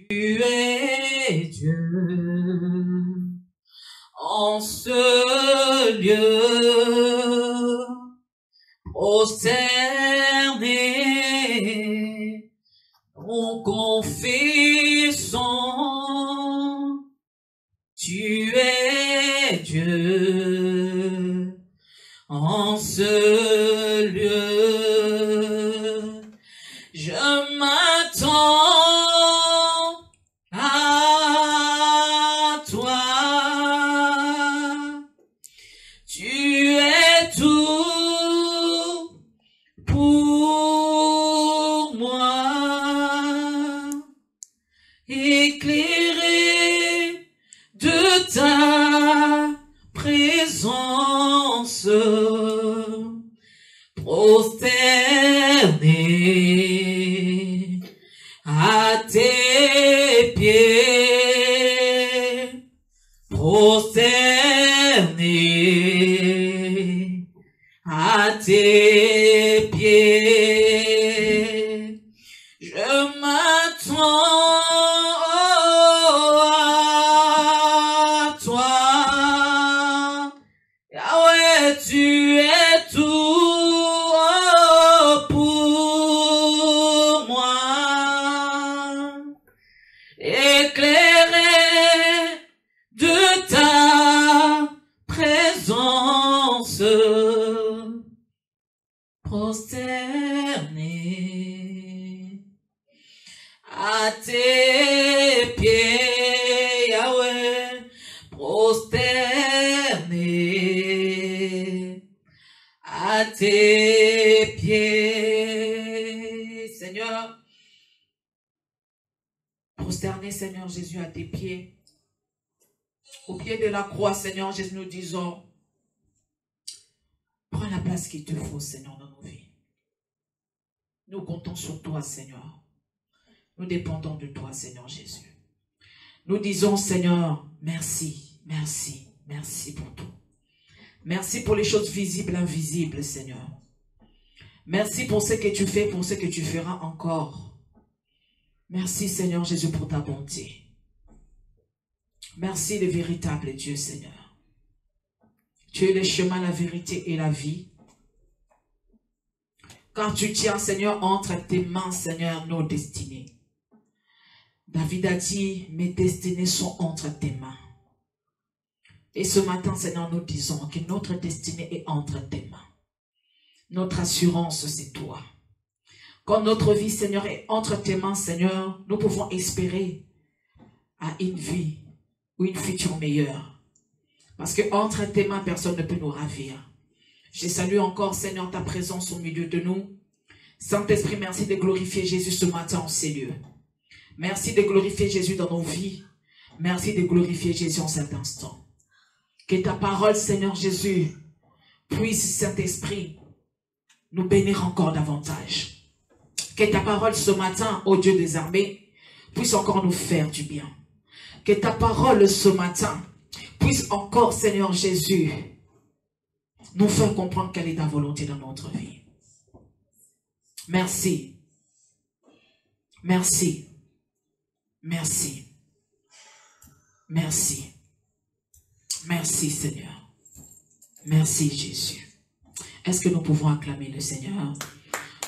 Tu es Dieu en ce lieu, prosterné, nous confessons, tu es Dieu en ce lieu. Je m'attends à toi, tu es tout pour moi, éclairé de ta présence, prosterné à tes pieds, prosterné à tes pieds. Je m'attends à toi, Yahweh, tu es tout pour moi, éclairé de ta présence, prosterné à tes pieds, Yahweh, prosterné à tes pieds, Seigneur, prosterné, Seigneur Jésus, à tes pieds, au pied de la croix, Seigneur Jésus, nous disons, prends la place qu'il te faut, Seigneur, dans nos vies. Nous comptons sur toi, Seigneur. Nous dépendons de toi, Seigneur Jésus. Nous disons, Seigneur, merci, merci, merci pour tout. Merci pour les choses visibles, invisibles, Seigneur. Merci pour ce que tu fais, pour ce que tu feras encore. Merci, Seigneur Jésus, pour ta bonté. Merci, le véritable Dieu, Seigneur. Tu es le chemin, la vérité et la vie. Car tu tiens, Seigneur, entre tes mains, Seigneur, nos destinées. David a dit, mes destinées sont entre tes mains. Et ce matin, Seigneur, nous disons que notre destinée est entre tes mains. Notre assurance, c'est toi. Quand notre vie, Seigneur, est entre tes mains, Seigneur, nous pouvons espérer à une vie ou une future meilleure. Parce que entre tes mains, personne ne peut nous ravir. Je salue encore, Seigneur, ta présence au milieu de nous. Saint-Esprit, merci de glorifier Jésus ce matin en ces lieux. Merci de glorifier Jésus dans nos vies. Merci de glorifier Jésus en cet instant. Que ta parole, Seigneur Jésus, puisse, Saint-Esprit, nous bénir encore davantage. Que ta parole ce matin, ô Dieu des armées, puisse encore nous faire du bien. Que ta parole ce matin puisse encore, Seigneur Jésus, nous faire comprendre quelle est ta volonté dans notre vie. Merci. Merci. Merci. Merci. Merci, Seigneur. Merci, Jésus. Est-ce que nous pouvons acclamer le Seigneur?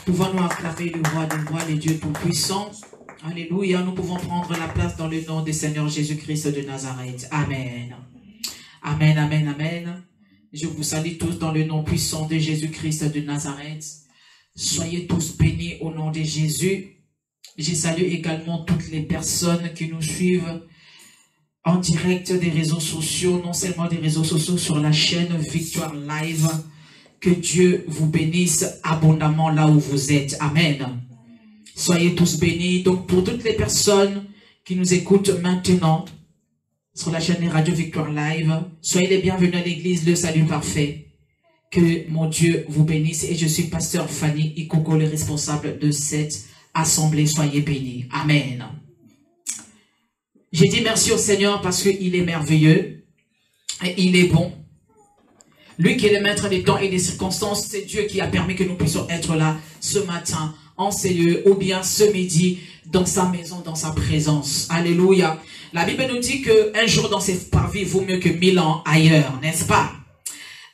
Pouvons-nous acclamer le roi des rois, le Dieu tout-puissant? Alléluia. Nous pouvons prendre la place dans le nom du Seigneur Jésus-Christ de Nazareth. Amen. Amen, amen, amen. Je vous salue tous dans le nom puissant de Jésus-Christ de Nazareth. Soyez tous bénis au nom de Jésus. Je salue également toutes les personnes qui nous suivent en direct des réseaux sociaux, non seulement des réseaux sociaux, sur la chaîne Victoire Live. Que Dieu vous bénisse abondamment là où vous êtes. Amen. Soyez tous bénis. Donc pour toutes les personnes qui nous écoutent maintenant sur la chaîne Radio Victoire Live, soyez les bienvenus à l'église Le Salut Parfait. Que mon Dieu vous bénisse. Et je suis pasteur Fanny Ikoko, le responsable de cette assemblée. Soyez bénis. Amen. J'ai dit merci au Seigneur parce qu'il est merveilleux et il est bon. Lui qui est le maître des temps et des circonstances, c'est Dieu qui a permis que nous puissions être là ce matin en ces lieux, ou bien ce midi, dans sa maison, dans sa présence. Alléluia. La Bible nous dit qu'un jour dans ses parvis vaut mieux que 1000 ans ailleurs, n'est-ce pas?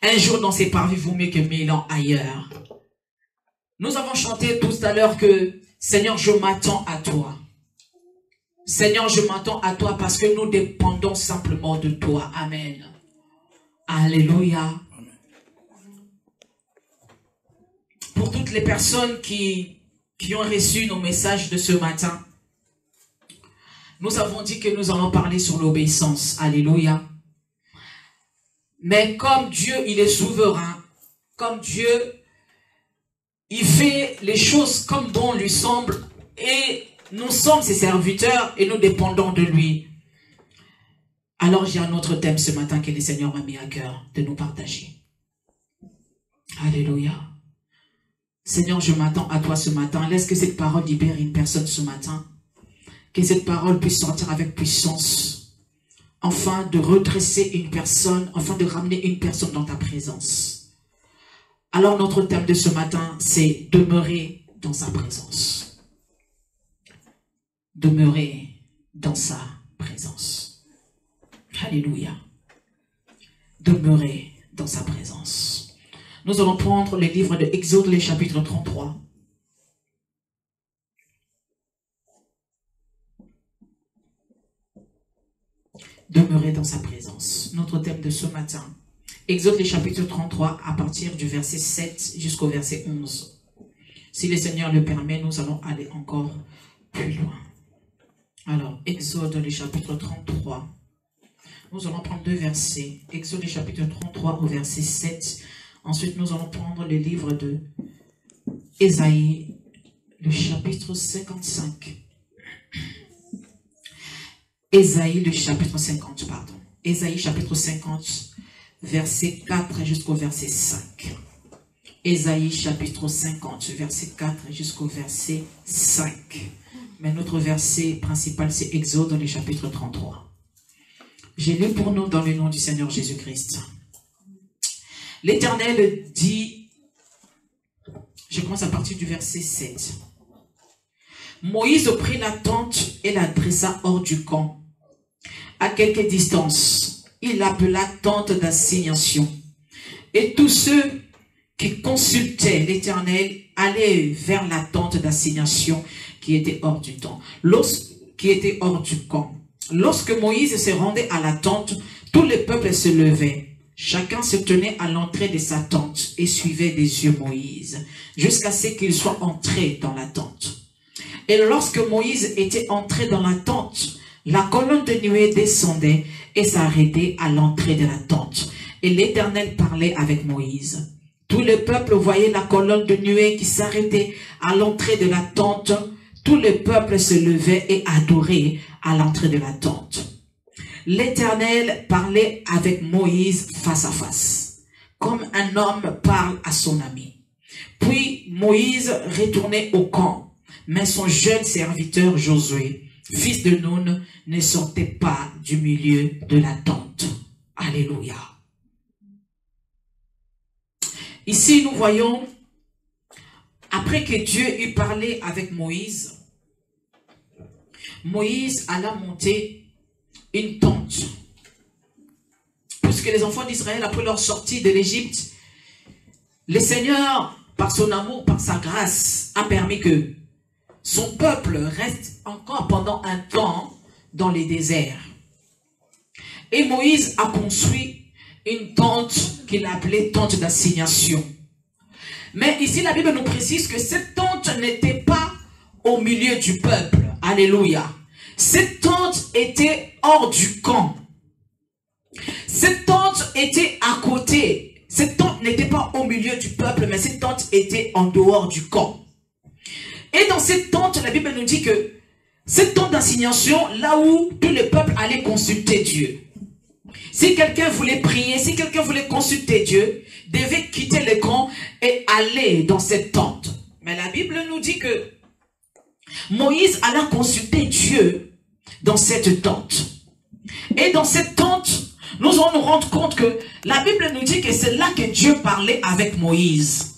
Un jour dans ses parvis vaut mieux que 1000 ans ailleurs. Nous avons chanté tout à l'heure que Seigneur, je m'attends à toi. Seigneur, je m'attends à toi parce que nous dépendons simplement de toi. Amen. Alléluia. Pour toutes les personnes qui ont reçu nos messages de ce matin, nous avons dit que nous allons parler sur l'obéissance. Alléluia. Mais comme Dieu, il est souverain, comme Dieu, il fait les choses comme bon lui semble, et nous sommes ses serviteurs et nous dépendons de lui. Alors j'ai un autre thème ce matin que le Seigneur m'a mis à cœur de nous partager. Alléluia. Seigneur, je m'attends à toi ce matin. Laisse que cette parole libère une personne ce matin. Que cette parole puisse sortir avec puissance. Afin de redresser une personne, afin de ramener une personne dans ta présence. Alors notre thème de ce matin, c'est demeurer dans sa présence. Demeurer dans sa présence. Alléluia. Demeurer dans sa présence. Nous allons prendre le livre de Exode, le chapitre 33. Demeurer dans sa présence. Notre thème de ce matin. Exode, le chapitre 33, à partir du verset 7 jusqu'au verset 11. Si le Seigneur le permet, nous allons aller encore plus loin. Alors, Exode, le chapitre 33. Nous allons prendre deux versets. Exode, le chapitre 33, au verset 7. Ensuite, nous allons prendre le livre de Ésaïe, le chapitre 55. Ésaïe, le chapitre 50, pardon. Ésaïe, chapitre 50, verset 4 jusqu'au verset 5. Ésaïe, chapitre 50, verset 4 jusqu'au verset 5. Mais notre verset principal, c'est Exode, le chapitre 33. J'ai lu pour nous dans le nom du Seigneur Jésus-Christ. L'Éternel dit, je commence à partir du verset 7. Moïse prit la tente et la dressa hors du camp. À quelque distance, il l'appela tente d'assignation. Et tous ceux qui consultaient l'Éternel allaient vers la tente d'assignation qui était hors du camp. Lorsque Moïse se rendait à la tente, tout le peuple se levait. Chacun se tenait à l'entrée de sa tente et suivait des yeux Moïse, jusqu'à ce qu'il soit entré dans la tente. Et lorsque Moïse était entré dans la tente, la colonne de nuée descendait et s'arrêtait à l'entrée de la tente. Et l'Éternel parlait avec Moïse. Tout le peuple voyait la colonne de nuée qui s'arrêtait à l'entrée de la tente. Tout le peuple se levait et adorait à l'entrée de la tente. L'Éternel parlait avec Moïse face à face, comme un homme parle à son ami. Puis Moïse retournait au camp, mais son jeune serviteur Josué, fils de Nun, ne sortait pas du milieu de la tente. Alléluia. Ici, nous voyons, après que Dieu eut parlé avec Moïse, Moïse alla monter une tente. Puisque les enfants d'Israël, après leur sortie de l'Égypte, le Seigneur, par son amour, par sa grâce, a permis que son peuple reste encore pendant un temps dans les déserts. Et Moïse a construit une tente qu'il appelait tente d'assignation. Mais ici, la Bible nous précise que cette tente n'était pas au milieu du peuple. Alléluia. Cette tente était hors du camp. Cette tente était à côté. Cette tente n'était pas au milieu du peuple, mais cette tente était en dehors du camp. Et dans cette tente, la Bible nous dit que cette tente d'assignation, là où tout le peuple allait consulter Dieu. Si quelqu'un voulait prier, si quelqu'un voulait consulter Dieu, devait quitter le camp et aller dans cette tente. Mais la Bible nous dit que Moïse alla consulter Dieu dans cette tente. Et dans cette tente, nous allons nous rendre compte que la Bible nous dit que c'est là que Dieu parlait avec Moïse.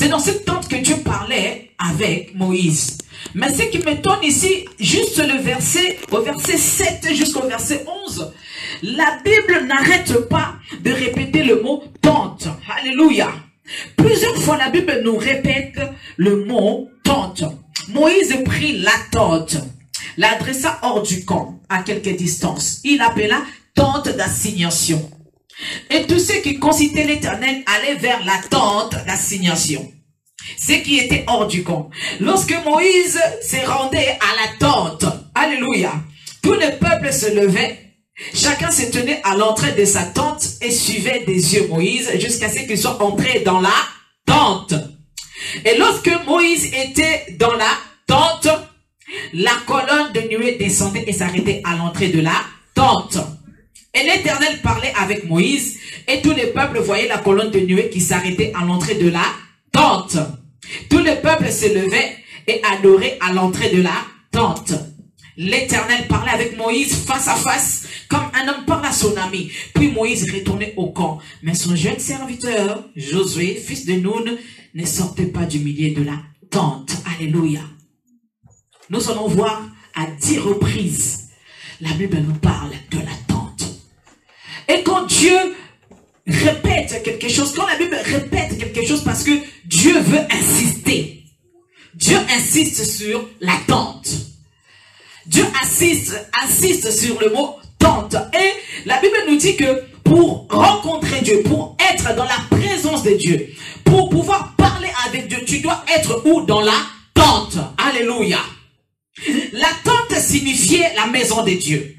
C'est dans cette tente que Dieu parlait avec Moïse. Mais ce qui m'étonne ici, juste le verset, au verset 7 jusqu'au verset 11, la Bible n'arrête pas de répéter le mot tente. Alléluia. Plusieurs fois la Bible nous répète le mot tente. Moïse prit la tente, l'adressa hors du camp, à quelque distance. Il appela tente d'assignation. Et tous ceux qui consultaient l'Éternel allaient vers la tente d'assignation, ceux qui étaient hors du camp. Lorsque Moïse se rendait à la tente, alléluia, tout le peuple se levait, chacun se tenait à l'entrée de sa tente et suivait des yeux Moïse jusqu'à ce qu'il soit entré dans la tente. Et lorsque Moïse était dans la tente, la colonne de nuée descendait et s'arrêtait à l'entrée de la tente. Et l'Éternel parlait avec Moïse, et tout le peuple voyait la colonne de nuée qui s'arrêtait à l'entrée de la tente. Tout le peuple se levait et adorait à l'entrée de la tente. L'Éternel parlait avec Moïse face à face, comme un homme parle à son ami. Puis Moïse retournait au camp. Mais son jeune serviteur, Josué, fils de Nun, ne sortait pas du milieu de la tente. Alléluia. Nous allons voir à 10 reprises, la Bible nous parle de la tente. Et quand Dieu répète quelque chose, quand la Bible répète quelque chose, parce que Dieu veut insister. Dieu insiste sur la tente. Dieu insiste sur le mot tente. Et la Bible nous dit que pour rencontrer Dieu, pour être dans la présence de Dieu, pour pouvoir parler avec Dieu, tu dois être où? Dans la tente. Alléluia. La tente signifiait la maison de Dieu.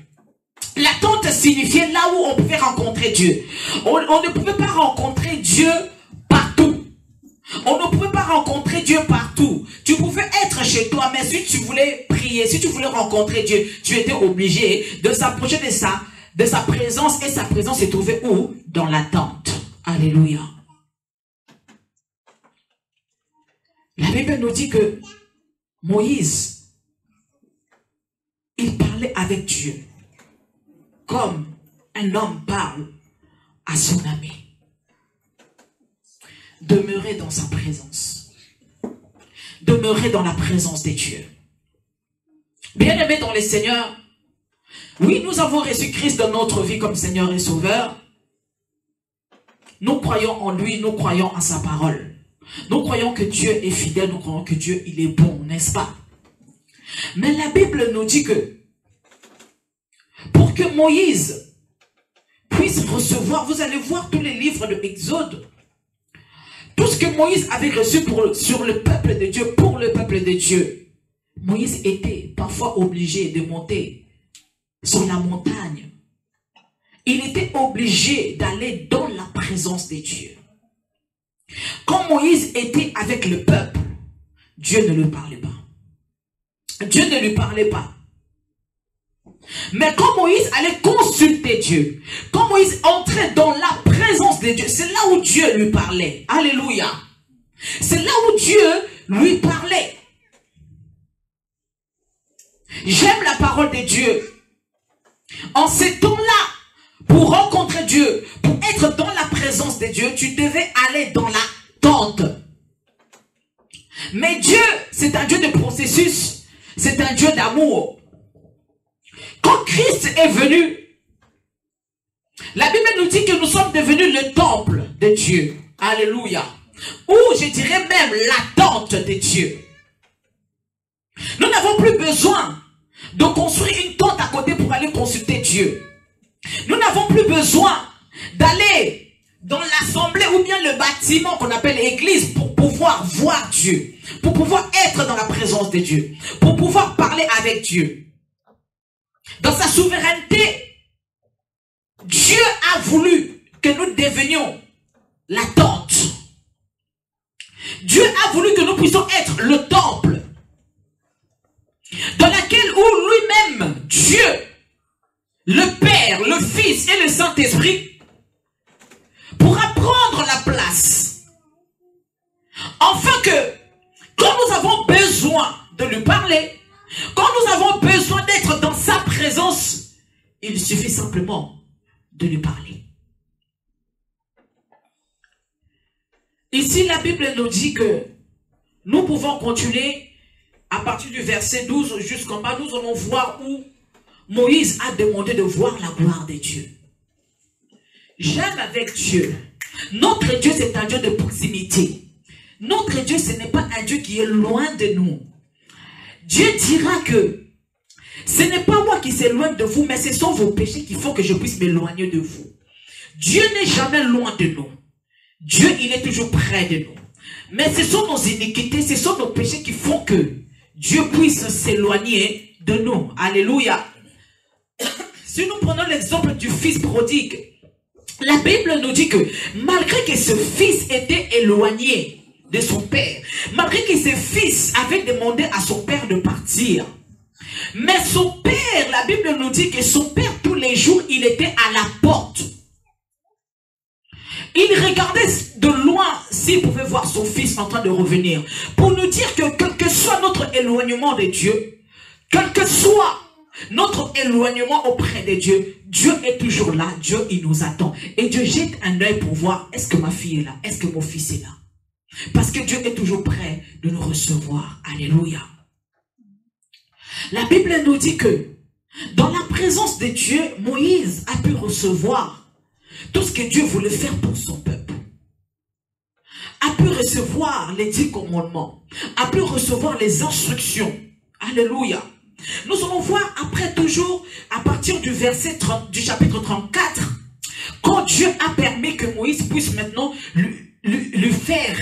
La tente signifiait là où on pouvait rencontrer Dieu. On ne pouvait pas rencontrer Dieu partout. On ne pouvait pas rencontrer Dieu partout. Tu pouvais être chez toi, mais si tu voulais prier, si tu voulais rencontrer Dieu, tu étais obligé de s'approcher de sa présence. Et sa présence se trouvait où? Dans la tente. Alléluia. La Bible nous dit que Moïse, il parlait avec Dieu comme un homme parle à son ami. Demeurer dans sa présence. Demeurer dans la présence de Dieu. Bien-aimés dans le Seigneur, oui, nous avons reçu Christ dans notre vie comme Seigneur et Sauveur. Nous croyons en lui, nous croyons en sa parole. Nous croyons que Dieu est fidèle, nous croyons que Dieu, il est bon, n'est-ce pas? Mais la Bible nous dit que pour que Moïse puisse recevoir, vous allez voir tous les livres de Exode, tout ce que Moïse avait reçu sur le peuple de Dieu, pour le peuple de Dieu, Moïse était parfois obligé de monter sur la montagne. Il était obligé d'aller dans la présence de Dieu. Quand Moïse était avec le peuple, Dieu ne lui parlait pas. Dieu ne lui parlait pas. Mais quand Moïse allait consulter Dieu, quand Moïse entrait dans la présence de Dieu, c'est là où Dieu lui parlait. Alléluia. C'est là où Dieu lui parlait. J'aime la parole de Dieu. En ces temps-là, pour rencontrer Dieu, pour être dans la présence de Dieu, tu devais aller dans la tente. Mais Dieu, c'est un Dieu de processus. C'est un Dieu d'amour. Quand Christ est venu, la Bible nous dit que nous sommes devenus le temple de Dieu. Alléluia. Ou je dirais même la tente de Dieu. Nous n'avons plus besoin de construire une tente à côté pour aller consulter Dieu. Nous n'avons plus besoin d'aller dans l'assemblée ou bien le bâtiment qu'on appelle l'église pour pouvoir voir Dieu, pour pouvoir être dans la présence de Dieu, pour pouvoir parler avec Dieu. Dans sa souveraineté, Dieu a voulu que nous devenions la tente. Dieu a voulu que nous puissions être le temple dans lequel où lui-même, Dieu, le Père, le Fils et le Saint-Esprit pourra prendre la place. Afin que, quand nous avons besoin de lui parler, quand nous avons besoin d'être dans sa présence, il suffit simplement de lui parler. Ici, la Bible nous dit que nous pouvons continuer à partir du verset 12 jusqu'en bas. Nous allons voir où Moïse a demandé de voir la gloire de Dieu. J'aime avec Dieu. Notre Dieu, c'est un Dieu de proximité. Notre Dieu, ce n'est pas un Dieu qui est loin de nous. Dieu dira que ce n'est pas moi qui s'éloigne de vous, mais ce sont vos péchés qui font que je puisse m'éloigner de vous. Dieu n'est jamais loin de nous. Dieu, il est toujours près de nous. Mais ce sont nos iniquités, ce sont nos péchés qui font que Dieu puisse s'éloigner de nous. Alléluia. Si nous prenons l'exemple du fils prodigue, la Bible nous dit que malgré que ce fils était éloigné de son père, malgré que ce fils avait demandé à son père de partir, mais son père, la Bible nous dit que son père, tous les jours, il était à la porte. Il regardait de loin s'il pouvait voir son fils en train de revenir. Pour nous dire que quel que soit notre éloignement de Dieu, quel que soit notre éloignement auprès de Dieu, Dieu est toujours là. Dieu, il nous attend. Et Dieu jette un œil pour voir, est-ce que ma fille est là? Est-ce que mon fils est là? Parce que Dieu est toujours prêt de nous recevoir. Alléluia. La Bible nous dit que dans la présence de Dieu, Moïse a pu recevoir tout ce que Dieu voulait faire pour son peuple. A pu recevoir les 10 commandements. A pu recevoir les instructions. Alléluia. Nous allons voir après toujours à partir du verset 30, du chapitre 34, quand Dieu a permis que Moïse puisse maintenant lui faire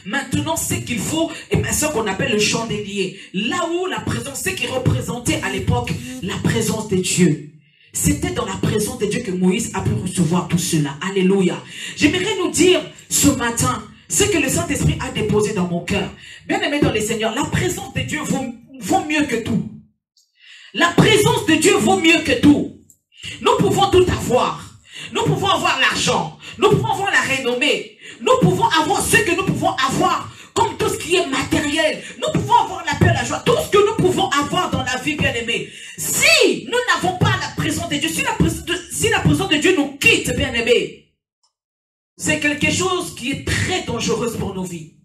maintenant ce qu'il faut, et ce qu'on appelle le chandelier. Là où la présence, ce qui représentait à l'époque la présence de Dieu. C'était dans la présence de Dieu que Moïse a pu recevoir tout cela. Alléluia. J'aimerais nous dire ce matin ce que le Saint-Esprit a déposé dans mon cœur. Bien aimé dans les Seigneurs, la présence de Dieu vaut mieux que tout. La présence de Dieu vaut mieux que tout. Nous pouvons tout avoir. Nous pouvons avoir l'argent. Nous pouvons avoir la renommée. Nous pouvons avoir ce que nous pouvons avoir comme tout ce qui est matériel. Nous pouvons avoir la paix, la joie. Tout ce que nous pouvons avoir dans la vie, bien aimée. Si nous n'avons pas la présence de Dieu, si la présence de Dieu nous quitte, bien aimé, c'est quelque chose qui est très dangereux pour nos vies.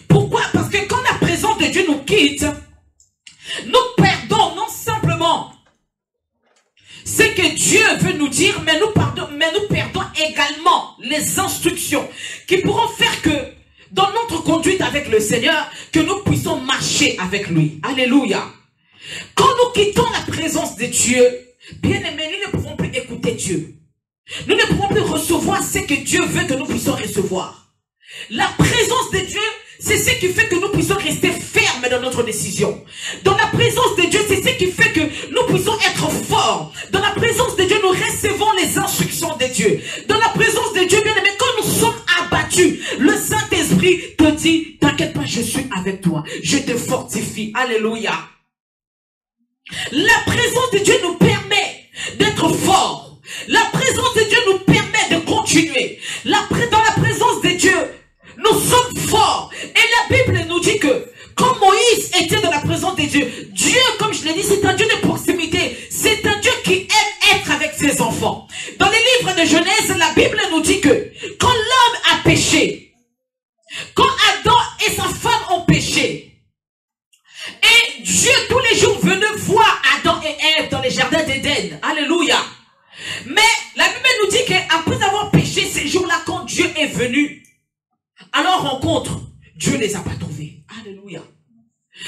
Pourquoi? Parce que quand la présence de Dieu nous quitte, nous perdons non simplement ce que Dieu veut nous dire, mais nous perdons également les instructions qui pourront faire que dans notre conduite avec le Seigneur, que nous puissions marcher avec lui. Alléluia. Quand nous quittons la présence de Dieu, bien aimés, nous ne pouvons plus écouter Dieu. Nous ne pouvons plus recevoir ce que Dieu veut que nous puissions recevoir. La présence de Dieu, c'est ce qui fait que nous puissions rester fermes dans notre décision. Dans la présence de Dieu, c'est ce qui fait que nous puissions être forts. Dans la présence de Dieu, nous recevons les instructions de Dieu. Dans la présence de Dieu, bien aimé, quand nous sommes abattus, le Saint-Esprit te dit, t'inquiète pas, je suis avec toi. Je te fortifie. Alléluia. La présence de Dieu nous permet d'être forts. La présence de Dieu nous permet de continuer. Dans la présence de Dieu, nous sommes forts. Et la Bible nous dit que quand Moïse était dans la présence de Dieu, Dieu, comme je l'ai dit, c'est un Dieu de proximité. C'est un Dieu qui aime être avec ses enfants. Dans les livres de Genèse, la Bible nous dit que quand l'homme a péché, quand Adam et sa femme ont péché, et Dieu tous les jours venait voir Adam et Ève dans les jardins d'Éden. Alléluia. Mais la Bible nous dit qu'après avoir péché ces jours-là, quand Dieu est venu à leur rencontre, Dieu les a pas trouvés. Alléluia.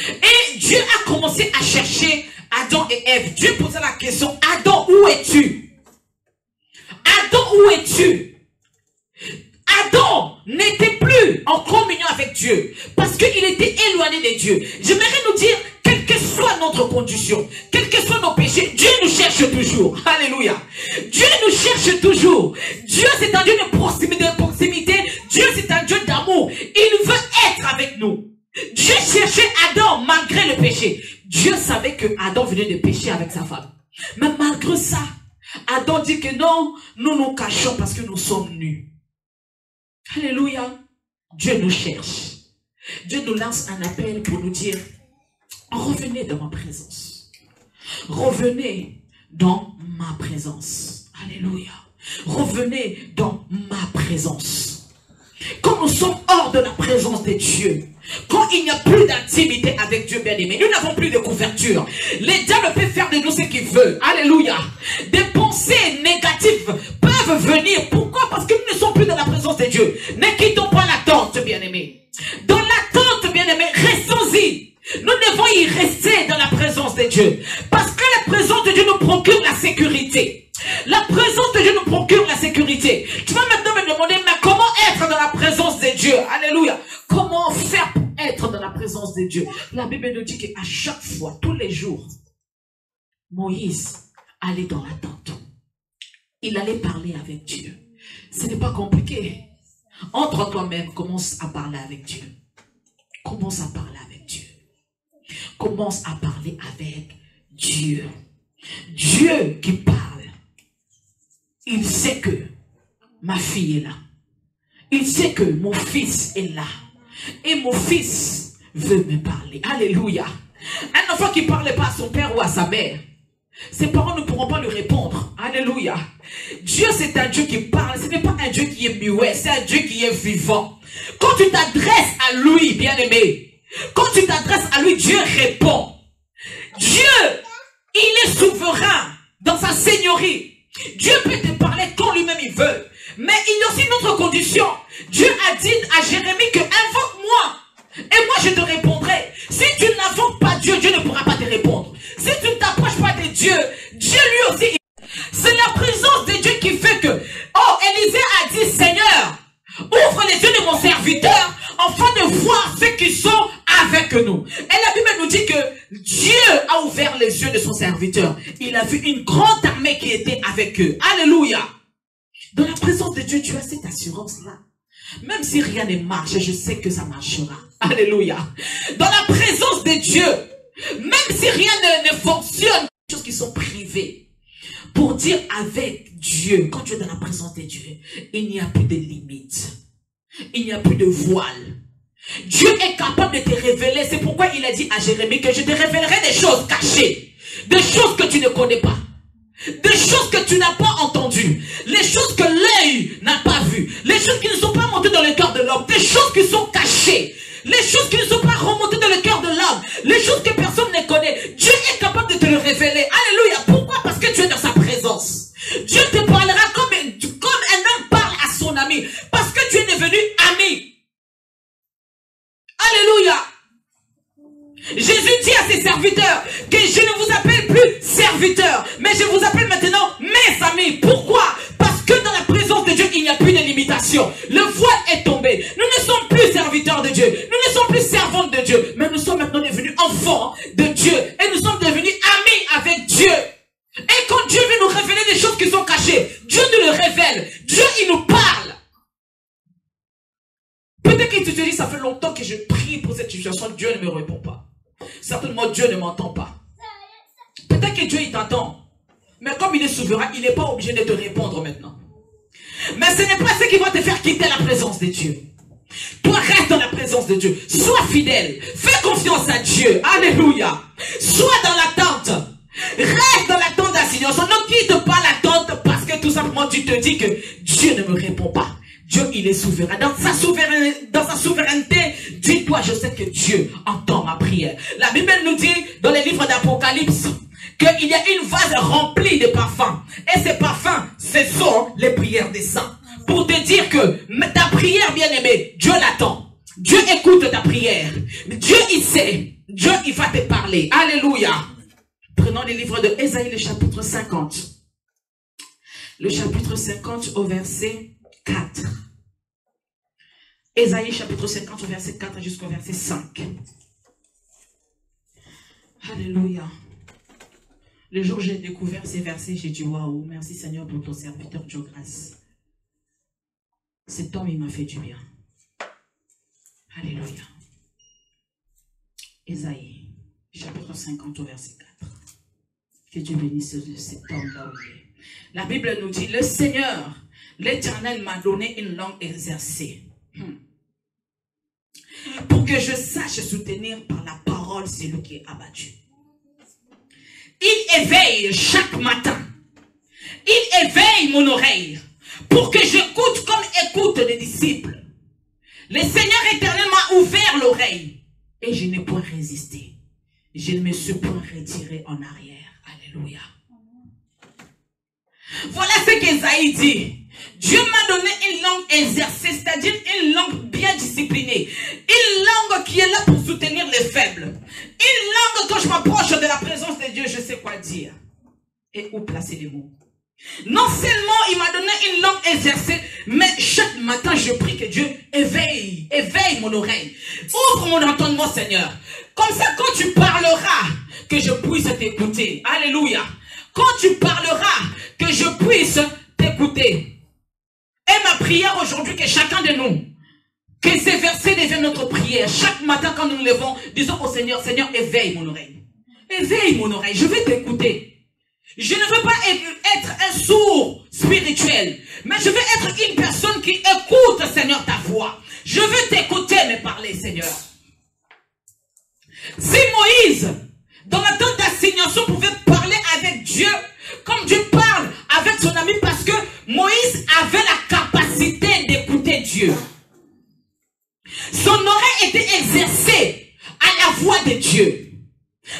Et Dieu a commencé à chercher Adam et Ève. Dieu posait la question, Adam, où es-tu? Adam, où es-tu? Adam n'était plus en communion avec Dieu parce qu'il était éloigné de Dieu. J'aimerais nous dire, quelle que soit notre condition, quels que soient nos péchés, Dieu nous cherche toujours. Alléluia. Dieu nous cherche toujours. Dieu, c'est un Dieu de proximité. Dieu, c'est un Dieu d'amour. Il veut être avec nous. Dieu cherchait Adam malgré le péché. Dieu savait que Adam venait de pécher avec sa femme. Mais malgré ça, Adam dit que non, nous nous cachons parce que nous sommes nus. Alléluia. Dieu nous cherche. Dieu nous lance un appel pour nous dire, revenez dans ma présence. Revenez dans ma présence. Alléluia. Revenez dans ma présence. Quand nous sommes hors de la présence de Dieu, quand il n'y a plus d'intimité avec Dieu bien-aimé, nous n'avons plus de couverture. Les diables peuvent faire de nous ce qu'ils veulent. Alléluia. Des pensées négatives peuvent venir. Pourquoi? Parce que nous ne sommes plus dans la présence de Dieu. Ne quittons pas l'attente, bien-aimé. Dans l'attente, bien-aimé, restons-y. Nous devons y rester dans la présence de Dieu. Parce que la présence de Dieu nous procure la sécurité. La présence de Dieu nous procure la sécurité. Tu vas maintenant me demander, mais comment être dans la présence de Dieu? Alléluia. Comment faire pour être dans la présence de Dieu? La Bible nous dit qu'à chaque fois, tous les jours, Moïse allait dans la tente. Il allait parler avec Dieu. Ce n'est pas compliqué. Entre toi-même, commence à parler avec Dieu. Commence à parler avec Dieu. Commence à parler avec Dieu. Dieu qui parle. Il sait que ma fille est là. Il sait que mon fils est là. Et mon fils veut me parler. Alléluia. Un enfant qui ne parle pas à son père ou à sa mère, ses parents ne pourront pas lui répondre. Alléluia. Dieu, c'est un Dieu qui parle. Ce n'est pas un Dieu qui est muet. C'est un Dieu qui est vivant. Quand tu t'adresses à lui, bien-aimé, quand tu t'adresses à lui, Dieu répond. Dieu, il est souverain dans sa seigneurie. Dieu peut te parler quand lui-même il veut. Mais il y a aussi une autre condition. Dieu a dit à Jérémie que invoque-moi et moi je te répondrai. Si tu n'invoques pas Dieu, Dieu ne pourra pas te répondre. Si tu ne t'approches pas de Dieu, Dieu lui aussi. C'est la présence de Dieu qui fait que, oh, Élisée a dit, Seigneur, ouvre les yeux de mon serviteur afin de voir ceux qui sont avec nous. Et la Bible nous dit que Dieu a ouvert les yeux de son serviteur. Il a vu une grande armée qui était avec eux. Alléluia. Dans la présence de Dieu, tu as cette assurance-là. Même si rien ne marche, je sais que ça marchera. Alléluia. Dans la présence de Dieu, même si rien ne fonctionne, des choses qui sont privées. Pour dire avec Dieu, quand tu es dans la présence de Dieu, il n'y a plus de limites. Il n'y a plus de voile. Dieu est capable de te révéler. C'est pourquoi il a dit à Jérémie que je te révélerai des choses cachées. Des choses que tu ne connais pas. Des choses que tu n'as pas entendues. Les choses que l'œil n'a pas vues. Les choses qui ne sont pas montées dans le cœur de l'homme. Des choses qui sont cachées. Les choses qui ne sont pas remontées dans le cœur de l'homme. Les choses que personne ne connaît. Dieu est capable de te le révéler. Alléluia. Pourquoi? Parce que tu es dans sa présence. Dieu te parlera comme un homme parle à son ami. Parce que tu es devenu ami. Alléluia. Jésus dit à ses serviteurs que je ne vous appelle plus serviteurs, mais je vous appelle maintenant mes amis. Pourquoi? Parce que dans la présence de Dieu, il n'y a plus de limitation. Le voile est tombé. Nous ne sommes plus serviteurs de Dieu. Nous ne sommes plus servantes de Dieu. Mais nous sommes maintenant devenus enfants de Dieu. Et nous sommes devenus amis avec Dieu. Et quand Dieu veut nous révéler des choses qui sont cachées, Dieu nous le révèle. Dieu, il nous parle. Peut-être que tu te dis, ça fait longtemps que je prie pour cette situation, Dieu ne me répond pas. Certainement, Dieu ne m'entend pas. Peut-être que Dieu, il t'entend. Mais comme il est souverain, il n'est pas obligé de te répondre maintenant. Mais ce n'est pas ce qui va te faire quitter la présence de Dieu. Toi, reste dans la présence de Dieu. Sois fidèle. Fais confiance à Dieu. Alléluia. Sois dans l'attente. Reste dans l'attente d'assignation. Ne quitte pas l'attente parce que tout simplement, tu te dis que Dieu ne me répond pas. Dieu, il est souverain. Dans sa souveraineté, dis-toi, je sais que Dieu entend ma prière. La Bible nous dit, dans les livres d'Apocalypse, qu'il y a une vase remplie de parfums. Et ces parfums, ce sont les prières des saints. Pour te dire que ta prière, bien-aimée, Dieu l'attend. Dieu écoute ta prière. Dieu, il sait. Dieu, il va te parler. Alléluia. Prenons les livres de Ésaïe, le chapitre 50. Le chapitre 50 au verset 4. Ésaïe chapitre 50 au verset 4 jusqu'au verset 5. Alléluia. Le jour où j'ai découvert ces versets, j'ai dit waouh, merci Seigneur pour ton serviteur, Dieu grâce. Cet homme, il m'a fait du bien. Alléluia. Ésaïe chapitre 50 au verset 4. Que Dieu bénisse cet homme là où il est. La Bible nous dit, le Seigneur, l'Éternel m'a donné une langue exercée. Pour que je sache soutenir par la parole celui qui est abattu. Il éveille chaque matin. Il éveille mon oreille. Pour que j'écoute comme écoutent les disciples. Le Seigneur éternel m'a ouvert l'oreille. Et je n'ai point résisté. Je ne me suis point retiré en arrière. Alléluia. Voilà ce qu'Ésaïe dit. Dieu m'a donné une langue exercée, c'est-à-dire une langue bien disciplinée. Une langue qui est là pour soutenir les faibles. Une langue, quand je m'approche de la présence de Dieu, je sais quoi dire. Et où placer les mots. Non seulement il m'a donné une langue exercée, mais chaque matin je prie que Dieu éveille mon oreille. Ouvre mon entendement, Seigneur. Comme ça, quand tu parleras, que je puisse t'écouter. Alléluia. Quand tu parleras, que je puisse t'écouter. Et ma prière aujourd'hui, que chacun de nous, que ces versets deviennent notre prière. Chaque matin quand nous nous levons, disons au Seigneur, Seigneur, éveille mon oreille. Éveille mon oreille, je vais t'écouter. Je ne veux pas être un sourd spirituel, mais je veux être une personne qui écoute, Seigneur, ta voix. Je veux t'écouter me parler, Seigneur. Si Moïse, dans la tente d'assignation, pouvait parler avec Dieu, comme Dieu parle avec son ami, parce que Moïse avait la capacité d'écouter Dieu. Son oreille était exercée à la voix de Dieu.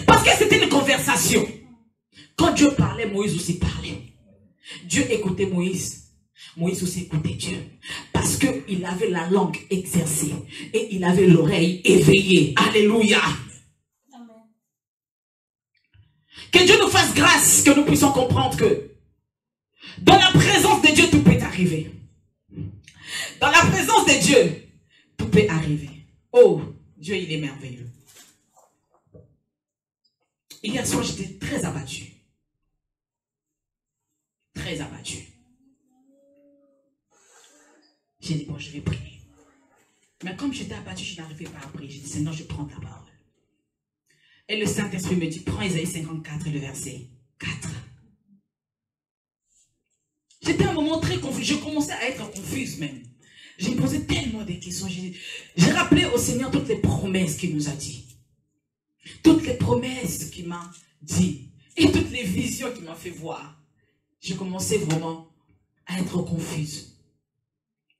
Parce que c'était une conversation. Quand Dieu parlait, Moïse aussi parlait. Dieu écoutait Moïse. Moïse aussi écoutait Dieu. Parce qu'il avait la langue exercée. Et il avait l'oreille éveillée. Alléluia. Amen. Que Dieu nous fasse grâce, que nous puissions comprendre que dans la présence de Dieu, tout peut arriver. Dans la présence de Dieu, tout peut arriver. Oh, Dieu, il est merveilleux. Hier soir, j'étais très abattu. Très abattu. J'ai dit, bon, je vais prier. Mais comme j'étais abattu, je n'arrivais pas à prier. J'ai dit, Seigneur, je prends ta parole. Et le Saint-Esprit me dit, prends Isaïe 54, le verset 4. J'étais à un moment très confus. Je commençais à être confuse même. J'ai posé tellement de questions. J'ai rappelé au Seigneur toutes les promesses qu'il nous a dit. Toutes les promesses qu'il m'a dit. Et toutes les visions qu'il m'a fait voir. J'ai commencé vraiment à être confuse.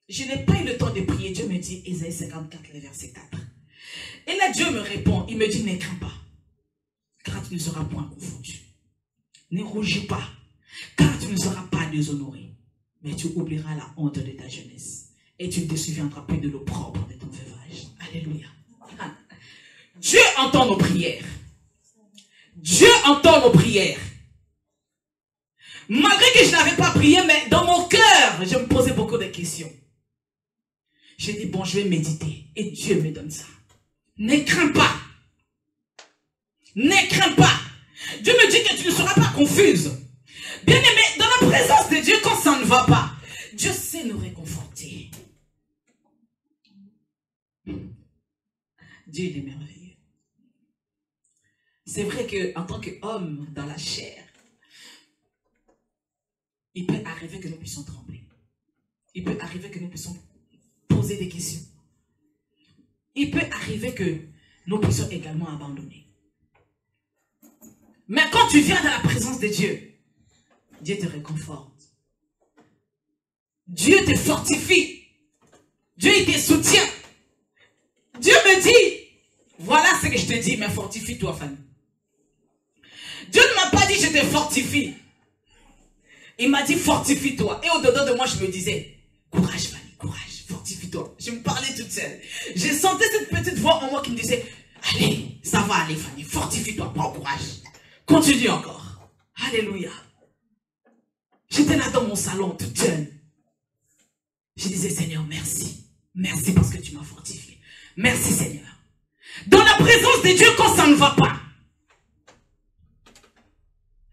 Je n'ai pas eu le temps de prier. Dieu me dit, Isaïe 54, le verset 4. Et là, Dieu me répond. Il me dit, ne crains pas. Car tu ne seras point confondu. Ne rougis pas. Car tu ne seras pas déshonoré. Mais tu oublieras la honte de ta jeunesse. Et tu ne te souviendras plus de l'opprobre de ton veuvage. Alléluia. Dieu entend nos prières. Dieu entend nos prières. Malgré que je n'avais pas prié, mais dans mon cœur, je me posais beaucoup de questions. J'ai dit, bon, je vais méditer. Et Dieu me donne ça. Ne crains pas. Ne crains pas. Dieu me dit que tu ne seras pas confuse. Bien aimé, dans la présence de Dieu, quand ça ne va pas, Dieu sait nous réconforter. Dieu, il est merveilleux. C'est vrai qu'en tant qu'homme dans la chair, il peut arriver que nous puissions trembler. Il peut arriver que nous puissions poser des questions. Il peut arriver que nous puissions également abandonner. Mais quand tu viens dans la présence de Dieu, Dieu te réconforte. Dieu te fortifie. Dieu, il te soutient. Dieu me dit, voilà ce que je te dis, mais fortifie-toi, Fanny. Dieu ne m'a pas dit, je te fortifie. Il m'a dit, fortifie-toi. Et au-dedans de moi, je me disais, courage, Fanny, courage, fortifie-toi. Je me parlais toute seule. J'ai senti cette petite voix en moi qui me disait, allez, ça va aller, Fanny, fortifie-toi, prends courage. Continue encore. Alléluia. J'étais là dans mon salon, toute jeune. Je disais, Seigneur, merci. Merci parce que tu m'as fortifié. Merci, Seigneur. Dans la présence de Dieu, quand ça ne va pas,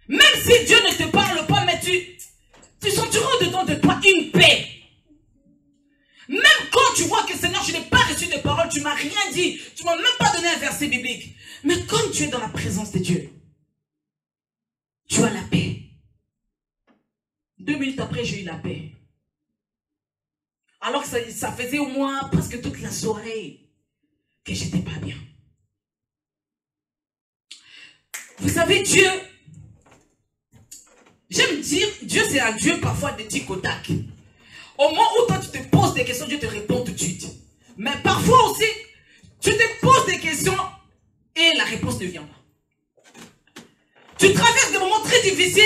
même si Dieu ne te parle pas, mais tu sentiras dedans de toi une paix. Même quand tu vois que, Seigneur, je n'ai pas reçu de parole, tu ne m'as rien dit, tu ne m'as même pas donné un verset biblique. Mais comme tu es dans la présence de Dieu, tu as la paix. 2 minutes après, j'ai eu la paix. Alors que ça faisait au moins presque toute la soirée que j'étais pas bien. Vous savez, Dieu, j'aime dire, Dieu c'est un Dieu parfois de tic au tac. Au moment où toi tu te poses des questions, Dieu te répond tout de suite. Mais parfois aussi, tu te poses des questions et la réponse ne vient pas. Tu traverses des moments très difficiles.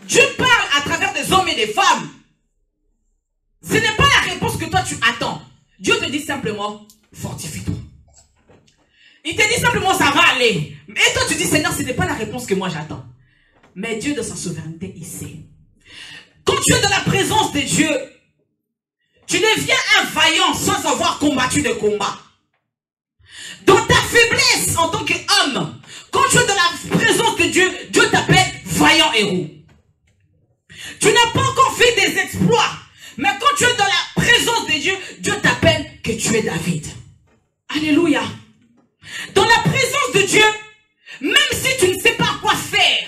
Dieu parle à travers des hommes et des femmes. Ce n'est pas la réponse que toi tu attends. Dieu te dit simplement, fortifie-toi. Il te dit simplement, ça va aller. Et toi tu dis, Seigneur, ce n'est pas la réponse que moi j'attends. Mais Dieu, dans sa souveraineté, il sait. Quand tu es dans la présence de Dieu, tu deviens un vaillant sans avoir combattu de combat. Dans ta faiblesse en tant qu'homme, quand tu es dans la présence de Dieu, Dieu t'appelle vaillant héros. Tu n'as pas encore fait des exploits, mais quand tu es dans la présence de Dieu, Dieu t'appelle que tu es David. Alléluia. Dans la présence de Dieu, même si tu ne sais pas quoi faire,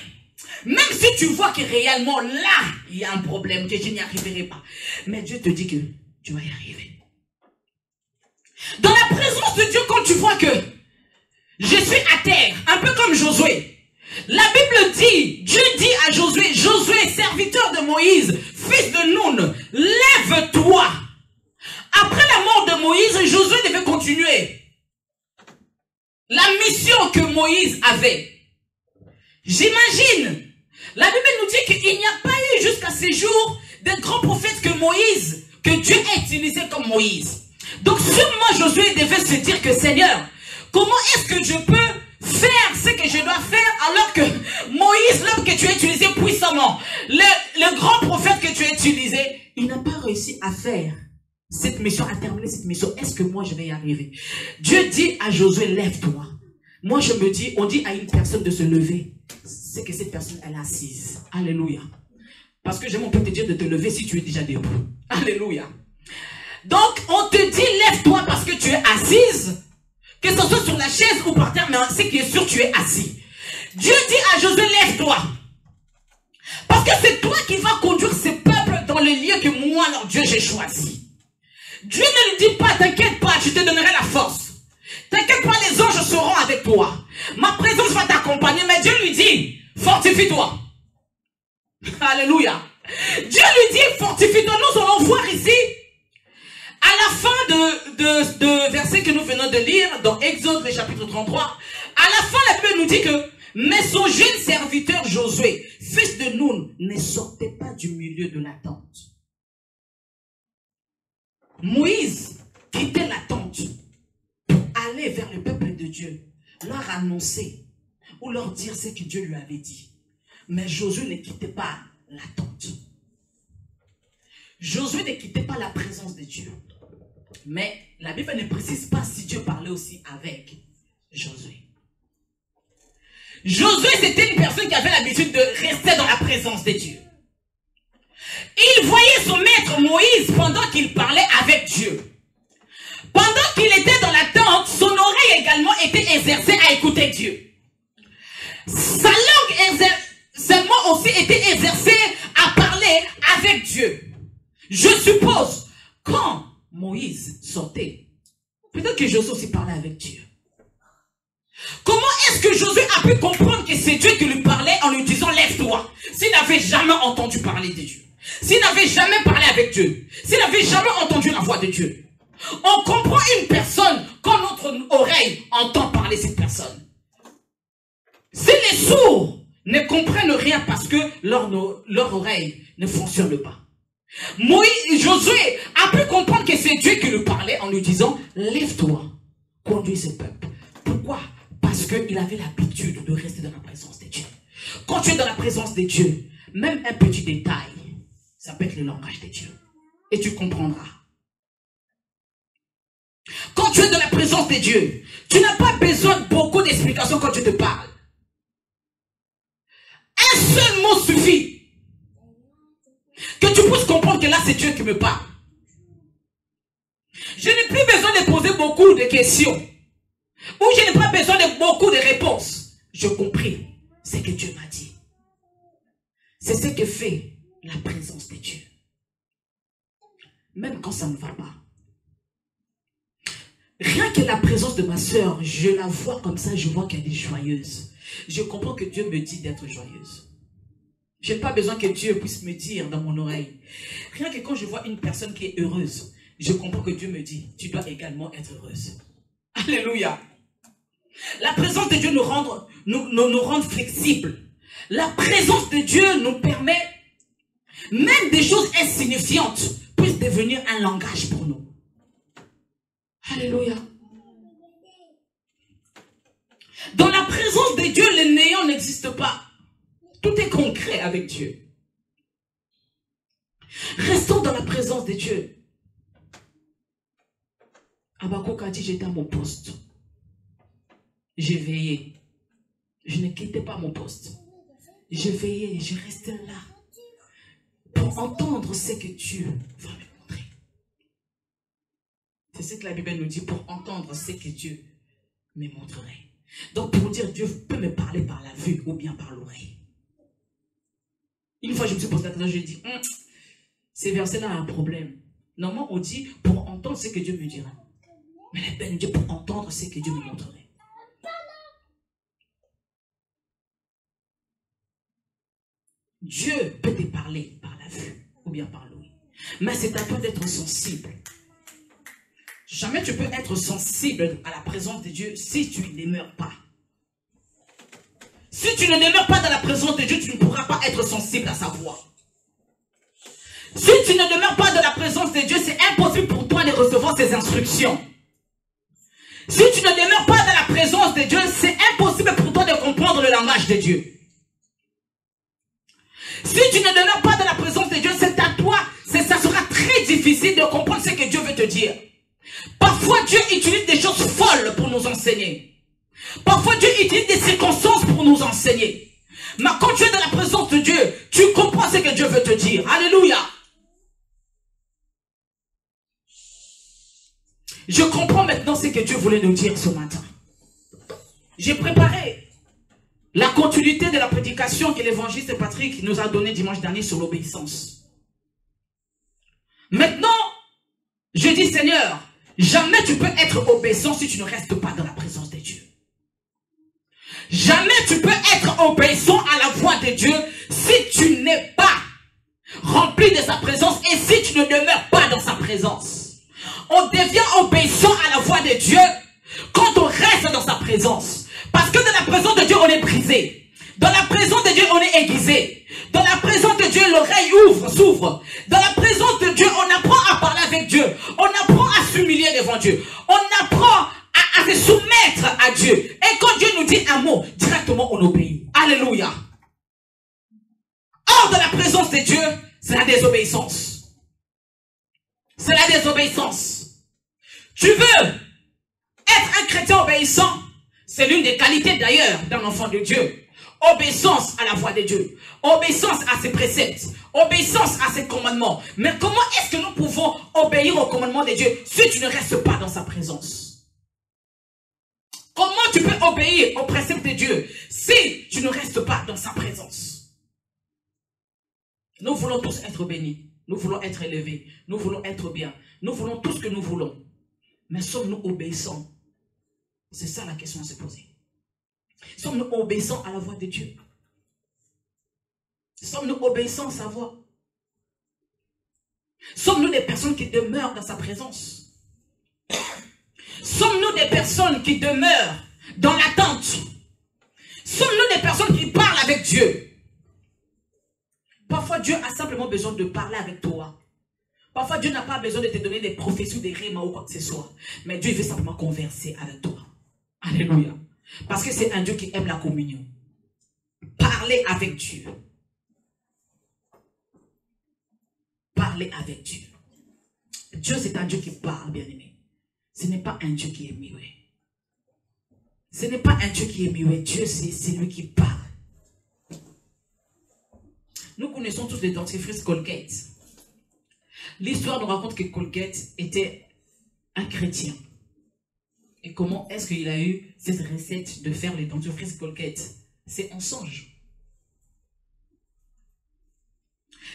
même si tu vois que réellement là, il y a un problème, que je n'y arriverai pas, mais Dieu te dit que tu vas y arriver. Dans la présence de Dieu, quand tu vois que je suis à terre, un peu comme Josué, la Bible dit, Dieu dit à Josué, Josué, serviteur de Moïse, fils de Nun, lève-toi. Après la mort de Moïse, Josué devait continuer la mission que Moïse avait. J'imagine, la Bible nous dit qu'il n'y a pas eu jusqu'à ces jours de grands prophètes que Dieu a utilisé comme Moïse. Donc sûrement Josué devait se dire que Seigneur, comment est-ce que je peux faire ce que je dois faire alors que Moïse, l'homme que tu as utilisé puissamment, le grand prophète que tu as utilisé, il n'a pas réussi à faire cette mission, à terminer cette mission. Est-ce que moi je vais y arriver? Dieu dit à Josué, lève-toi. Moi je me dis, on dit à une personne de se lever, c'est que cette personne elle est assise. Alléluia. Parce que on peut te dire de te lever si tu es déjà debout. Alléluia. Donc on te dit lève-toi parce que tu es assise, que ce soit sur la chaise ou par terre, mais c'est qui est sûr tu es assis. Dieu dit à Josué, lève-toi. Parce que c'est toi qui vas conduire ce peuple dans le lieu que moi, leur Dieu, j'ai choisi. Dieu ne lui dit pas, t'inquiète pas, je te donnerai la force. T'inquiète pas, les anges seront avec toi. Ma présence va t'accompagner, mais Dieu lui dit, fortifie-toi. Alléluia. Dieu lui dit, fortifie-toi. Nous allons voir ici, à la fin de verset que nous venons de lire, dans Exode, le chapitre 33, à la fin, la Bible nous dit que, mais son jeune serviteur Josué, fils de Nun, ne sortait pas du milieu de la tente. Moïse quittait la tente pour aller vers le peuple de Dieu, leur annoncer ou leur dire ce que Dieu lui avait dit. Mais Josué ne quittait pas la tente. Josué ne quittait pas la présence de Dieu. Mais la Bible ne précise pas si Dieu parlait aussi avec Josué. Josué, c'était une personne qui avait l'habitude de rester dans la présence de Dieu. Il voyait son maître Moïse pendant qu'il parlait avec Dieu. Pendant qu'il était dans la tente, son oreille également était exercée à écouter Dieu. Sa langue seulement aussi était exercée à parler avec Dieu. Je suppose, quand Moïse sortait, peut-être que Josué aussi parlait avec Dieu. Comment est-ce que Josué a pu comprendre que c'est Dieu qui lui parlait en lui disant lève-toi, s'il n'avait jamais entendu parler de Dieu, s'il n'avait jamais parlé avec Dieu, s'il n'avait jamais entendu la voix de Dieu? On comprend une personne quand notre oreille entend parler cette personne. Si les sourds ne comprennent rien parce que leur oreille ne fonctionne pas. Josué a pu comprendre que c'est Dieu qui lui parlait en lui disant lève-toi, conduis ce peuple. Pourquoi? Parce qu'il avait l'habitude de rester dans la présence de Dieu. Quand tu es dans la présence de Dieu, même un petit détail, ça peut être le langage de Dieu. Et tu comprendras. Quand tu es dans la présence de Dieu, tu n'as pas besoin de beaucoup d'explications quand Dieu te parle. Un seul mot suffit. Que tu puisses comprendre que là c'est Dieu qui me parle. Je n'ai plus besoin de poser beaucoup de questions. Ou je n'ai pas besoin de beaucoup de réponses. Je compris ce que Dieu m'a dit. C'est ce que fait la présence de Dieu. Même quand ça ne va pas. Rien que la présence de ma soeur, je la vois comme ça, je vois qu'elle est joyeuse. Je comprends que Dieu me dit d'être joyeuse. Je n'ai pas besoin que Dieu puisse me dire dans mon oreille. Rien que quand je vois une personne qui est heureuse, je comprends que Dieu me dit, tu dois également être heureuse. Alléluia. La présence de Dieu nous rend flexibles. La présence de Dieu nous permet, même des choses insignifiantes, puissent devenir un langage pour nous. Alléluia. Dans la présence de Dieu, le néant n'existe pas. Tout est concret avec Dieu. Restons dans la présence de Dieu. Habakkuk a dit, j'étais à mon poste. J'ai veillé. Je ne quittais pas mon poste. Je veillais, je restais là pour entendre ce que Dieu va me montrer. C'est ce que la Bible nous dit, pour entendre ce que Dieu me montrerait. Donc pour dire, Dieu peut me parler par la vue ou bien par l'oreille. Une fois je me suis posé la question, je lui ai dit, ces versets-là ont un problème. Normalement on dit pour entendre ce que Dieu me dira. Mais la Bible nous dit pour entendre ce que Dieu me montrerait. Dieu peut te parler par la vue ou bien par l'ouïe. Mais c'est à toi d'être sensible. Jamais tu peux être sensible à la présence de Dieu si tu ne demeures pas. Si tu ne demeures pas dans la présence de Dieu, tu ne pourras pas être sensible à sa voix. Si tu ne demeures pas dans la présence de Dieu, c'est impossible pour toi de recevoir ses instructions. Si tu ne demeures pas dans la présence de Dieu, c'est impossible pour toi de comprendre le langage de Dieu. Si tu ne demeures pas dans la présence de Dieu, c'est à toi, ça sera très difficile de comprendre ce que Dieu veut te dire. Parfois, Dieu utilise des choses folles pour nous enseigner. Parfois, Dieu utilise des circonstances pour nous enseigner. Mais quand tu es dans la présence de Dieu, tu comprends ce que Dieu veut te dire. Alléluia. Je comprends maintenant ce que Dieu voulait nous dire ce matin. J'ai préparé la continuité de la prédication que l'évangéliste Patrick nous a donnée dimanche dernier sur l'obéissance. Maintenant, je dis Seigneur, jamais tu peux être obéissant si tu ne restes pas dans la présence de Dieu. Jamais tu peux être obéissant à la voix de Dieu si tu n'es pas rempli de sa présence et si tu ne demeures pas dans sa présence. On devient obéissant à la voix de Dieu quand on reste dans sa présence. Parce que dans la présence de Dieu, on est brisé. Dans la présence de Dieu, on est aiguisé. Dans la présence de Dieu, l'oreille s'ouvre. Dans la présence de Dieu, on apprend à parler avec Dieu. On apprend à s'humilier devant Dieu. On apprend à se soumettre à Dieu. Et quand Dieu nous dit un mot, directement on obéit. Alléluia. Hors de la présence de Dieu, c'est la désobéissance. C'est la désobéissance. Tu veux être un chrétien obéissant? C'est l'une des qualités d'ailleurs d'un enfant de Dieu. Obéissance à la voix de Dieu. Obéissance à ses préceptes. Obéissance à ses commandements. Mais comment est-ce que nous pouvons obéir aux commandements de Dieu si tu ne restes pas dans sa présence? Comment tu peux obéir aux préceptes de Dieu si tu ne restes pas dans sa présence? Nous voulons tous être bénis. Nous voulons être élevés. Nous voulons être bien. Nous voulons tout ce que nous voulons. Mais sommes-nous obéissants? C'est ça la question à se poser. Sommes-nous obéissants à la voix de Dieu? Sommes-nous obéissants à sa voix? Sommes-nous des personnes qui demeurent dans sa présence? Sommes-nous des personnes qui demeurent dans l'attente? Sommes-nous des personnes qui parlent avec Dieu? Parfois Dieu a simplement besoin de parler avec toi. Parfois Dieu n'a pas besoin de te donner des prophéties, des rhémas ou quoi que ce soit. Mais Dieu veut simplement converser avec toi. Alléluia. Parce que c'est un Dieu qui aime la communion. Parler avec Dieu. Parler avec Dieu. Dieu, c'est un Dieu qui parle, bien-aimé. Ce n'est pas un Dieu qui est muet. Ce n'est pas un Dieu qui est muet. Dieu, c'est lui qui parle. Nous connaissons tous le dentifrice Colgate. L'histoire nous raconte que Colgate était un chrétien. Et comment est-ce qu'il a eu cette recette de faire les dentifrices Colgate? C'est un songe.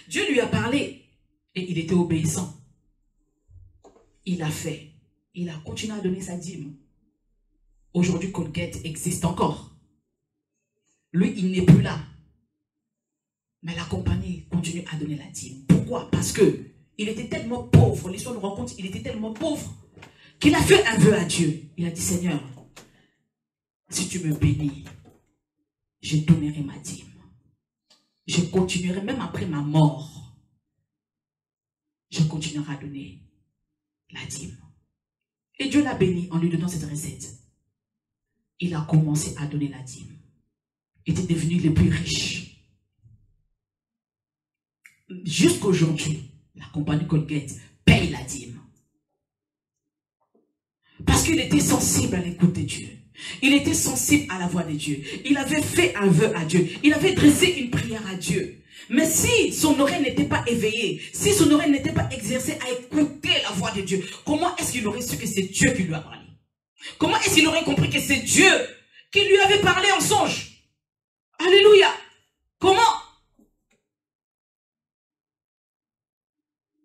Dieu lui a parlé et il était obéissant. Il a fait. Il a continué à donner sa dîme. Aujourd'hui, Colgate existe encore. Lui, il n'est plus là. Mais la compagnie continue à donner la dîme. Pourquoi? Parce que il était tellement pauvre, l'histoire nous raconte, il était tellement pauvre, qu'il a fait un vœu à Dieu. Il a dit, Seigneur, si tu me bénis, je donnerai ma dîme. Je continuerai, même après ma mort, je continuerai à donner la dîme. Et Dieu l'a béni en lui donnant cette recette. Il a commencé à donner la dîme. Il était devenu le plus riche. Jusqu'aujourd'hui, la compagnie Colgate paye la dîme. Parce qu'il était sensible à l'écoute de Dieu. Il était sensible à la voix de Dieu. Il avait fait un vœu à Dieu. Il avait dressé une prière à Dieu. Mais si son oreille n'était pas éveillée, si son oreille n'était pas exercée à écouter la voix de Dieu, comment est-ce qu'il aurait su que c'est Dieu qui lui a parlé? Comment est-ce qu'il aurait compris que c'est Dieu qui lui avait parlé en songe? Alléluia! Comment?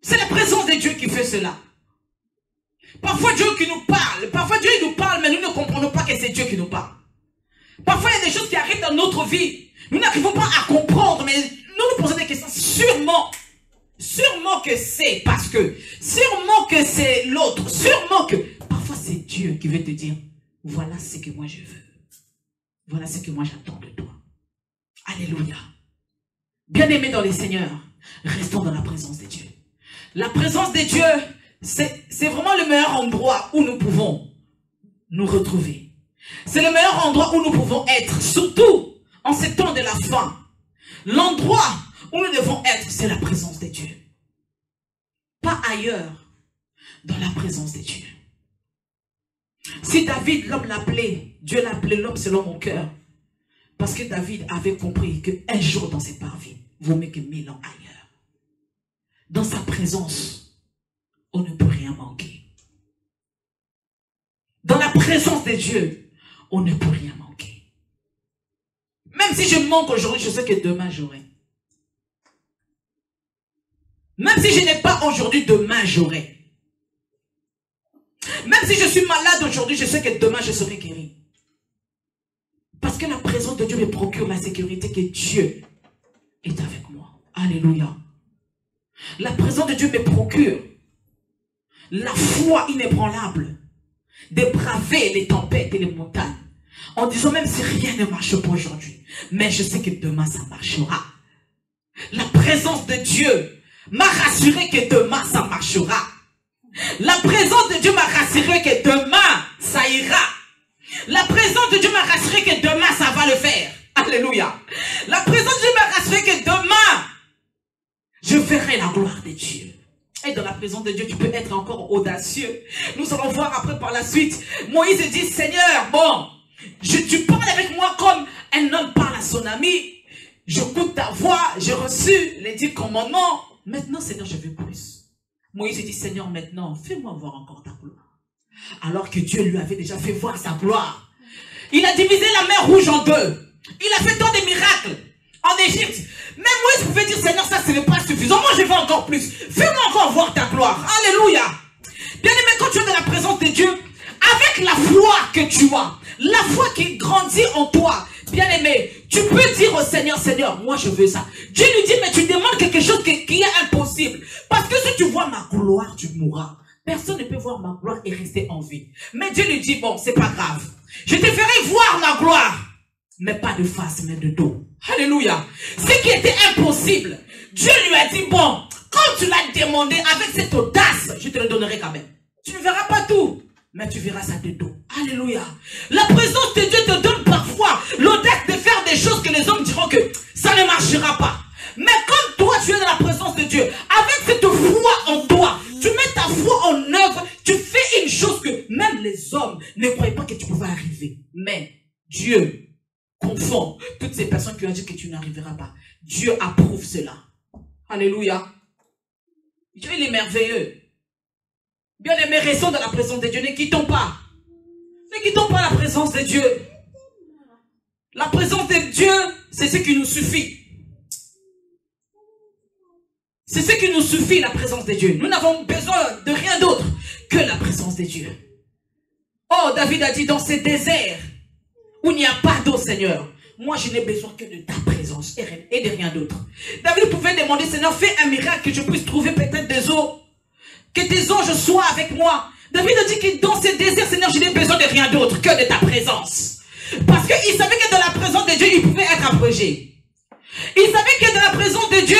C'est la présence de Dieu qui fait cela. Parfois Dieu qui nous parle, parfois Dieu nous parle, mais nous ne comprenons pas que c'est Dieu qui nous parle. Parfois il y a des choses qui arrivent dans notre vie, nous n'arrivons pas à comprendre, mais nous nous posons des questions. Sûrement que c'est parce que, sûrement que c'est l'autre, sûrement que, parfois c'est Dieu qui veut te dire, voilà ce que moi je veux, voilà ce que moi j'attends de toi. Alléluia. Bien-aimés dans les seigneurs, restons dans la présence de Dieu. La présence de Dieu, c'est vraiment le meilleur endroit où nous pouvons nous retrouver. C'est le meilleur endroit où nous pouvons être, surtout en ces temps de la fin. L'endroit où nous devons être, c'est la présence de Dieu. Pas ailleurs, dans la présence de Dieu. Si David, l'homme l'appelait, Dieu l'appelait l'homme selon mon cœur. Parce que David avait compris qu'un jour dans ses parvis, vaut mieux que 1000 ans ailleurs. Dans sa présence, on ne peut rien manquer. Dans la présence de Dieu, on ne peut rien manquer. Même si je manque aujourd'hui, je sais que demain j'aurai. Même si je n'ai pas aujourd'hui, demain j'aurai. Même si je suis malade aujourd'hui, je sais que demain je serai guéri. Parce que la présence de Dieu me procure la sécurité que Dieu est avec moi. Alléluia. La présence de Dieu me procure la foi inébranlable de braver les tempêtes et les montagnes. En disant même si rien ne marche pas aujourd'hui, mais je sais que demain ça marchera. La présence de Dieu m'a rassuré que demain ça marchera. La présence de Dieu m'a rassuré que demain ça ira. La présence de Dieu m'a rassuré que demain ça va le faire. Alléluia. La présence de Dieu m'a rassuré que demain je verrai la gloire de Dieu. Et dans la présence de Dieu, tu peux être encore audacieux. Nous allons voir après par la suite. Moïse dit, Seigneur, bon, tu parles avec moi comme un homme parle à son ami. J'écoute ta voix, j'ai reçu les 10 commandements. Maintenant, Seigneur, je veux plus. Moïse dit, Seigneur, maintenant, fais-moi voir encore ta gloire. Alors que Dieu lui avait déjà fait voir sa gloire. Il a divisé la mer Rouge en deux. Il a fait tant de miracles en Égypte. Même Moïse pouvait dire, Seigneur, ça ce n'est pas suffisant. Moi, je veux encore plus. Fais-moi encore voir ta gloire. Alléluia. Bien-aimé, quand tu es dans la présence de Dieu, avec la foi que tu as, la foi qui grandit en toi, bien-aimé, tu peux dire au Seigneur, Seigneur, moi je veux ça. Dieu lui dit, mais tu demandes quelque chose qui est impossible. Parce que si tu vois ma gloire, tu mourras. Personne ne peut voir ma gloire et rester en vie. Mais Dieu lui dit, bon, c'est pas grave. Je te ferai voir ma gloire. Mais pas de face, mais de dos. Alléluia. Ce qui était impossible, Dieu lui a dit, bon, quand tu l'as demandé avec cette audace, je te le donnerai quand même. Tu ne verras pas tout, mais tu verras ça de dos. Alléluia. La présence de Dieu te donne parfois l'audace de faire des choses que les hommes diront que ça ne marchera pas. Mais quand toi tu es dans la présence de Dieu, avec cette foi en toi, tu mets ta foi en œuvre, tu fais une chose que même les hommes ne croyaient pas que tu pouvais arriver. Mais Dieu confond toutes ces personnes qui ont dit que tu n'arriveras pas. Dieu approuve cela. Alléluia. Dieu il est merveilleux. Bien aimés, restons dans la présence de Dieu. Ne quittons pas. Ne quittons pas la présence de Dieu. La présence de Dieu, c'est ce qui nous suffit. C'est ce qui nous suffit, la présence de Dieu. Nous n'avons besoin de rien d'autre que la présence de Dieu. Oh, David a dit, dans ces déserts où il n'y a pas d'eau, Seigneur, moi je n'ai besoin que de ta présence et de rien d'autre. David pouvait demander, Seigneur, fais un miracle que je puisse trouver peut-être des eaux. Que tes anges soient avec moi. David a dit que dans ce désert, Seigneur, je n'ai besoin de rien d'autre que de ta présence. Parce qu'il savait que dans la présence de Dieu, il pouvait être abreuvé. Il savait que dans la présence de Dieu,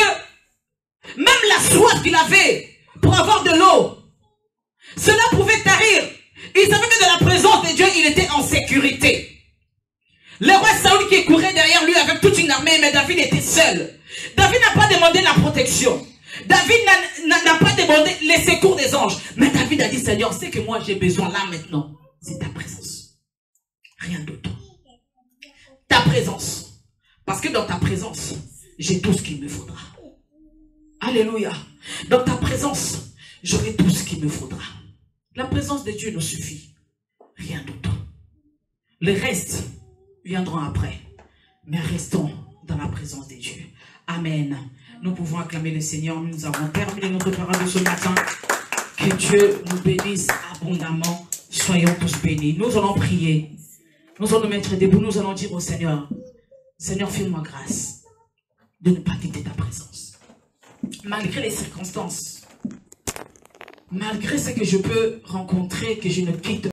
même la soif qu'il avait pour avoir de l'eau, cela pouvait tarir. Il savait que dans la présence de Dieu, il était en sécurité. Le roi Saoul qui courait derrière lui avec toute une armée, mais David était seul. David n'a pas demandé la protection. David n'a pas demandé les secours des anges. Mais David a dit, Seigneur, c'est que moi j'ai besoin là maintenant. C'est ta présence. Rien d'autre. Ta présence. Parce que dans ta présence, j'ai tout ce qu'il me faudra. Alléluia. Dans ta présence, j'aurai tout ce qu'il me faudra. La présence de Dieu nous suffit. Rien d'autre. Le reste viendront après. Mais restons dans la présence de Dieu. Amen. Nous pouvons acclamer le Seigneur. Nous avons terminé notre parole de ce matin. Que Dieu nous bénisse abondamment. Soyons tous bénis. Nous allons prier. Nous allons nous mettre debout. Nous allons dire au Seigneur, Seigneur, fais-moi grâce de ne pas quitter ta présence. Malgré les circonstances, malgré ce que je peux rencontrer, que je ne quitte